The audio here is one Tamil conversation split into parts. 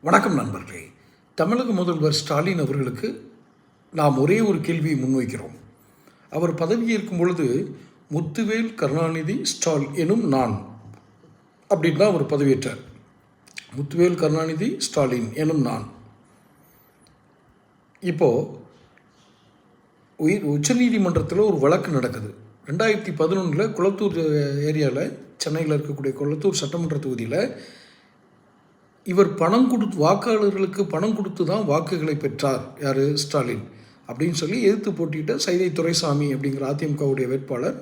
வணக்கம் நண்பர்களே. தமிழக முதல்வர் ஸ்டாலின் அவர்களுக்கு நாம் ஒரே ஒரு கேள்வியை முன்வைக்கிறோம். அவர் பதவியேற்கும் பொழுது முத்துவேல் கருணாநிதி ஸ்டால் எனும் நான் அப்படின்னு தான் அவர் பதவியேற்றார். முத்துவேல் கருணாநிதி ஸ்டாலின் எனும் நான். இப்போது உச்சநீதிமன்றத்தில் ஒரு வழக்கு நடக்குது. 2011 குளத்தூர் ஏரியாவில், சென்னையில் இருக்கக்கூடிய குளத்தூர் சட்டமன்ற தொகுதியில் இவர் வாக்காளர்களுக்கு பணம் கொடுத்து தான் வாக்குகளை பெற்றார். யார்? ஸ்டாலின் அப்படின்னு சொல்லி எதிர்த்து போட்டியிட்ட சைதை துரைசாமி அப்படிங்கிற அதிமுகவுடைய வேட்பாளர்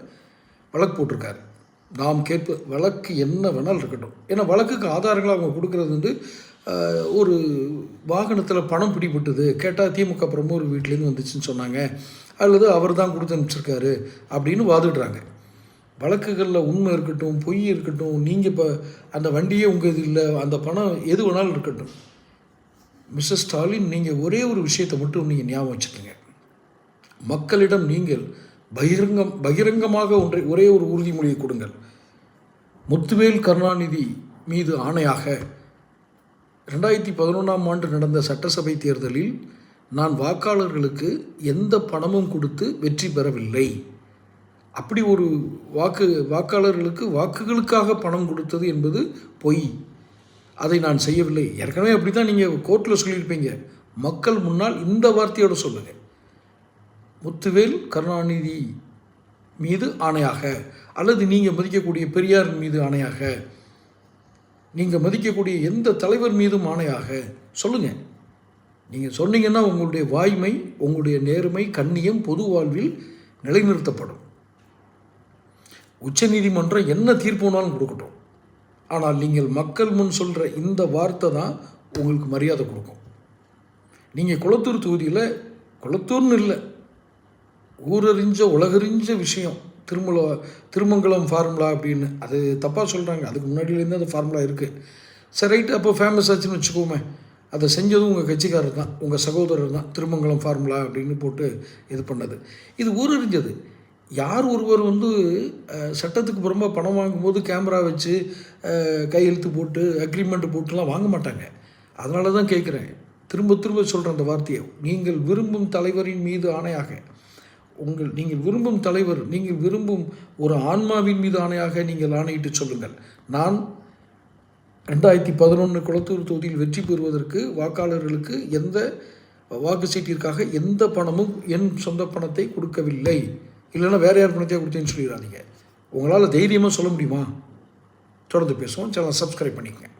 வழக்கு போட்டிருக்காரு. நாம் வழக்கு என்ன வேணாலும் இருக்கட்டும். ஏன்னா வழக்குக்கு ஆதாரங்களை அவங்க கொடுக்குறது ஒரு வாகனத்தில் பணம் பிடிபட்டது, கேட்டால் திமுக பிரமுகர் வீட்டிலேருந்து வந்துச்சுன்னு சொன்னாங்க, அல்லது அவர் தான் கொடுத்து அனுப்பிச்சிருக்காரு அப்படின்னு வாதிடுறாங்க. வழக்குகளில் உண்மை இருக்கட்டும், பொய் இருக்கட்டும், நீங்கள் இப்போ அந்த வண்டியே உங்கள் இது இல்லை, அந்த பணம் எது வேணாலும் இருக்கட்டும். மிஸ்டர் ஸ்டாலின், நீங்கள் ஒரே ஒரு விஷயத்தை மட்டும் நீங்கள் ஞாபகம் வச்சுக்கோங்க. மக்களிடம் நீங்கள் பகிரங்கமாக ஒரே ஒரு உறுதிமொழியை கொடுங்கள். முத்துவேல் கருணாநிதி மீது ஆணையாக 2011 நடந்த சட்டசபை தேர்தலில் நான் வாக்காளர்களுக்கு எந்த பணமும் கொடுத்து வெற்றி பெறவில்லை. அப்படி ஒரு வாக்காளர்களுக்கு வாக்குகளுக்காக பணம் கொடுத்தது என்பது பொய். அதை நான் செய்யவில்லை. ஏற்கனவே அப்படி தான் நீங்கள் கோர்ட்டில் சொல்லியிருப்பீங்க. மக்கள் முன்னால் இந்த வார்த்தையோடு சொல்லுங்கள். முத்துவேல் கருணாநிதி மீது ஆணையாக, அல்லது நீங்கள் மதிக்கக்கூடிய பெரியார் மீது ஆணையாக, நீங்கள் மதிக்கக்கூடிய எந்த தலைவர் மீதும் ஆணையாக சொல்லுங்கள். நீங்கள் சொன்னீங்கன்னா உங்களுடைய வாய்மை, உங்களுடைய நேர்மை, கண்ணியம் பொது வாழ்வில் நிலைநிறுத்தப்படும். உச்சநீதிமன்றம் என்ன தீர்ப்பு வேணாலும் கொடுக்கட்டும். ஆனால் நீங்கள் மக்கள் முன் சொல்கிற இந்த வார்த்தை தான் உங்களுக்கு மரியாதை கொடுக்கும். நீங்கள் குளத்தூர் தொகுதியில், குளத்தூர்னு இல்லை, ஊரறிஞ்ச உலகறிஞ்ச விஷயம் திருமங்கலம் ஃபார்முலா அப்படின்னு, அது தப்பாக சொல்கிறாங்க. அதுக்கு முன்னாடியிலேருந்து அந்த ஃபார்முலா இருக்குது. சரி, ரைட்டு, அப்போ ஃபேமஸ் ஆச்சுன்னு வச்சுக்கோமே. அதை செஞ்சதும் உங்கள் கட்சிக்காரர் தான், உங்கள் சகோதரர் தான். திருமங்கலம் ஃபார்முலா அப்படின்னு போட்டு இது பண்ணது. இது ஊரறிஞ்சது. யார் ஒருவர் சட்டத்துக்கு புறம்பாக பணம் வாங்கும்போது கேமரா வச்சு கையெழுத்து போட்டு அக்ரிமெண்ட் போட்டுலாம் வாங்க மாட்டாங்க. அதனால தான் கேட்குறேன், திரும்ப திரும்ப சொல்கிறேன் அந்த வார்த்தையை. நீங்கள் விரும்பும் தலைவரின் மீது ஆணையாக, நீங்கள் விரும்பும் தலைவர், நீங்கள் விரும்பும் ஒரு ஆன்மாவின் மீது ஆணையாக நீங்கள் ஆணையிட்டு சொல்லுங்கள். நான் 2011 குளத்தூர் தொகுதியில் வெற்றி பெறுவதற்கு வாக்காளர்களுக்கு எந்த வாக்கு சீட்டிற்காக எந்த பணமும் என் சொந்த பணத்தை கொடுக்கவில்லை, இல்லைன்னா வேறு யார் பணத்தையாக கொடுத்தேன்னு சொல்லிடாதீங்க. உங்களால் தைரியமாக சொல்ல முடியுமா? தொடர்ந்து பேசுவோம். சேனலை சப்ஸ்கிரைப் பண்ணிக்கங்க.